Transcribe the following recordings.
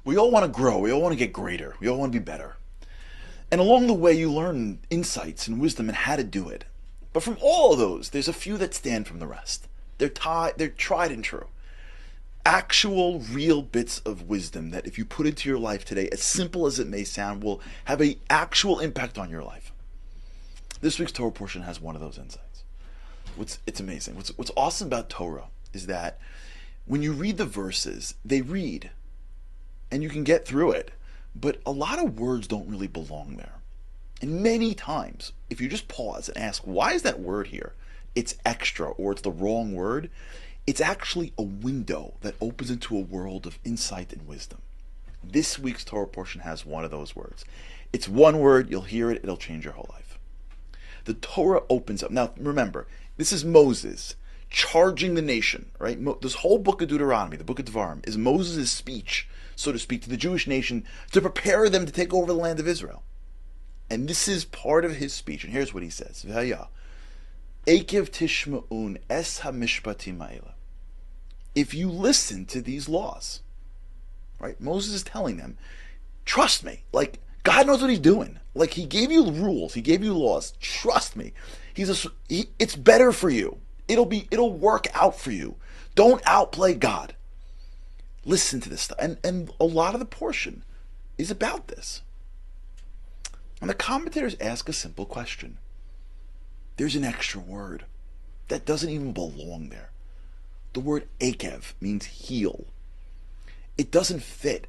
We all want to grow. We all want to get greater. We all want to be better. And along the way, you learn insights and wisdom and how to do it. But from all of those, there's a few that stand from the rest. They're tried and true. Actual, real bits of wisdom that if you put into your life today, as simple as it may sound, will have an actual impact on your life. This week's Torah portion has one of those insights. It's amazing. What's awesome about Torah is that when you read the verses, they read, and you can get through it. But a lot of words don't really belong there. And many times, if you just pause and ask, why is that word here? It's extra or it's the wrong word. It's actually a window that opens into a world of insight and wisdom. This week's Torah portion has one of those words. It's one word, you'll hear it, it'll change your whole life. The Torah opens up. Now, remember, this is Moses charging the nation, right? This whole book of Deuteronomy, the book of Devarim, is Moses' speech, so to speak, to the Jewish nation to prepare them to take over the land of Israel. And this is part of his speech. And here's what he says. V'haya, Ekev tishma'un es hamishpatim ha'ela. If you listen to these laws, right? Moses is telling them, trust me. Like, God knows what he's doing. Like, he gave you rules. He gave you laws. Trust me. It's better for you. It'll work out for you. Don't outplay God. Listen to this stuff. And a lot of the portion is about this. And the commentators ask a simple question. There's an extra word that doesn't even belong there. The word akev means heel. It doesn't fit.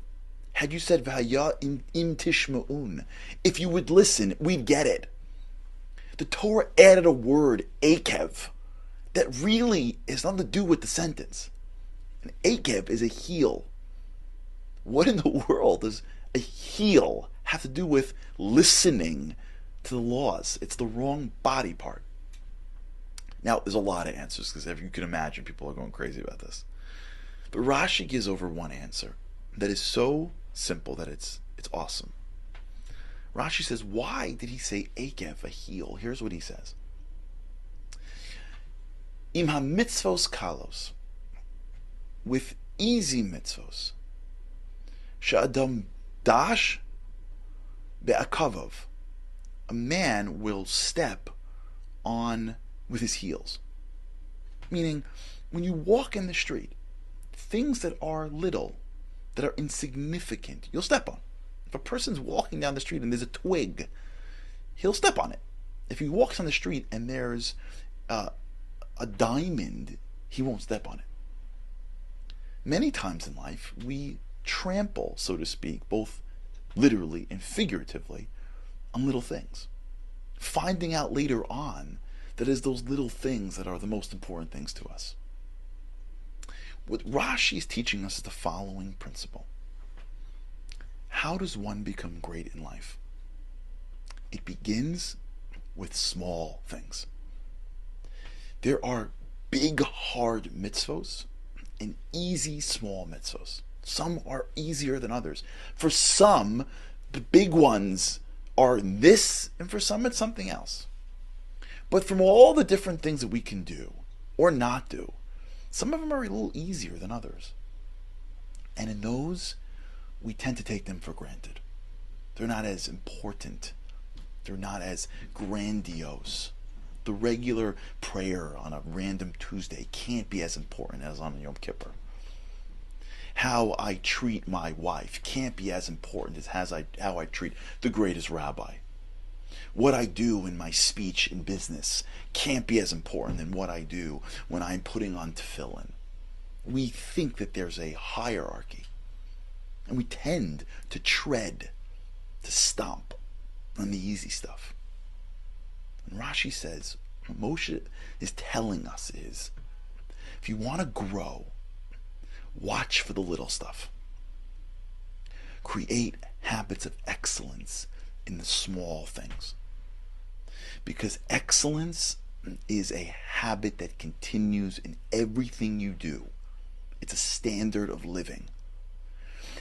Had you said v'haya im tishma'un, if you would listen, we'd get it. The Torah added a word, akev, that really has nothing to do with the sentence. An akev is a heel. What in the world does a heel have to do with listening to the laws? It's the wrong body part. Now, there's a lot of answers, because if you can imagine, people are going crazy about this. But Rashi gives over one answer that is so simple that it's awesome. Rashi says, why did he say akev, a heel? Here's what he says. Im ha-mitzvos kalos, with easy mitzvos, she'adam dash be'akavov, a man will step on with his heels. Meaning, when you walk in the street, things that are little, that are insignificant, you'll step on. If a person's walking down the street and there's a twig, he'll step on it. If he walks on the street and there's a diamond, he won't step on it. Many times in life, we trample, so to speak, both literally and figuratively, on little things. Finding out later on that it's those little things that are the most important things to us. What Rashi is teaching us is the following principle. How does one become great in life? It begins with small things. There are big, hard mitzvos and easy, small mitzvos. Some are easier than others. For some, the big ones are this, and for some, it's something else. But from all the different things that we can do or not do, some of them are a little easier than others. And in those, we tend to take them for granted. They're not as important. They're not as grandiose. The regular prayer on a random Tuesday can't be as important as on Yom Kippur. How I treat my wife can't be as important as how I treat the greatest rabbi. What I do in my speech in business can't be as important than what I do when I'm putting on tefillin. We think that there's a hierarchy, and we tend to tread, to stomp on the easy stuff. And Rashi says, what Moshe is telling us is, if you want to grow, watch for the little stuff. Create habits of excellence in the small things. Because excellence is a habit that continues in everything you do. It's a standard of living.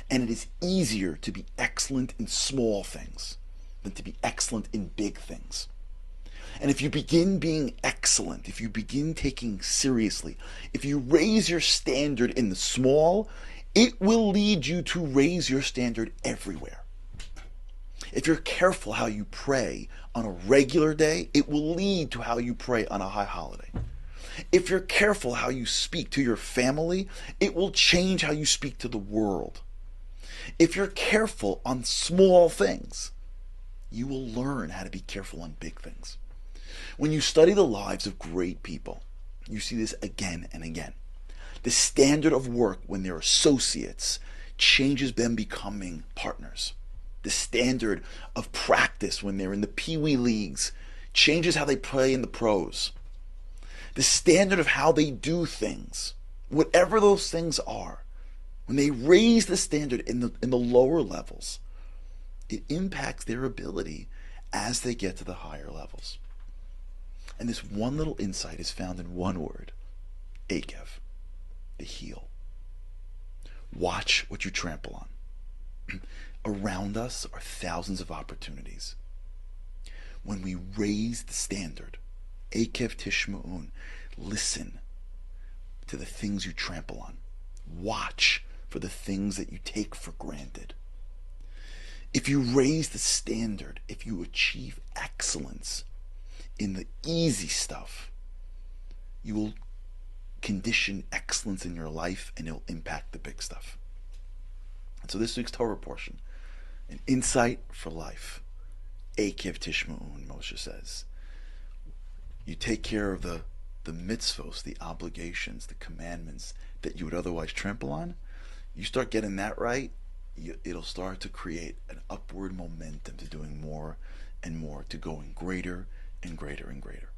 And it is easier to be excellent in small things than to be excellent in big things. And if you begin being excellent, if you begin taking seriously, if you raise your standard in the small, It will lead you to raise your standard everywhere. If you're careful how you pray on a regular day, it will lead to how you pray on a high holiday. If you're careful how you speak to your family, it will change how you speak to the world. If you're careful on small things, you will learn how to be careful on big things. When you study the lives of great people, you see this again and again. The standard of work when they're associates changes them becoming partners. The standard of practice when they're in the Pee-wee leagues changes how they play in the pros. The standard of how they do things, whatever those things are, when they raise the standard in the lower levels, it impacts their ability as they get to the higher levels. And this one little insight is found in one word, Akev, the heel. Watch what you trample on. Around us are thousands of opportunities. When we raise the standard, Akev Tishma'un, listen to the things you trample on. Watch for the things that you take for granted. If you raise the standard, if you achieve excellence in the easy stuff, you will condition excellence in your life and it'll impact the big stuff. And so this week's Torah portion, an insight for life. Akev Tishma'un, Moshe says. You take care of the mitzvos, the obligations, the commandments that you would otherwise trample on. You start getting that right, it'll start to create an upward momentum to doing more and more, to going greater and greater and greater.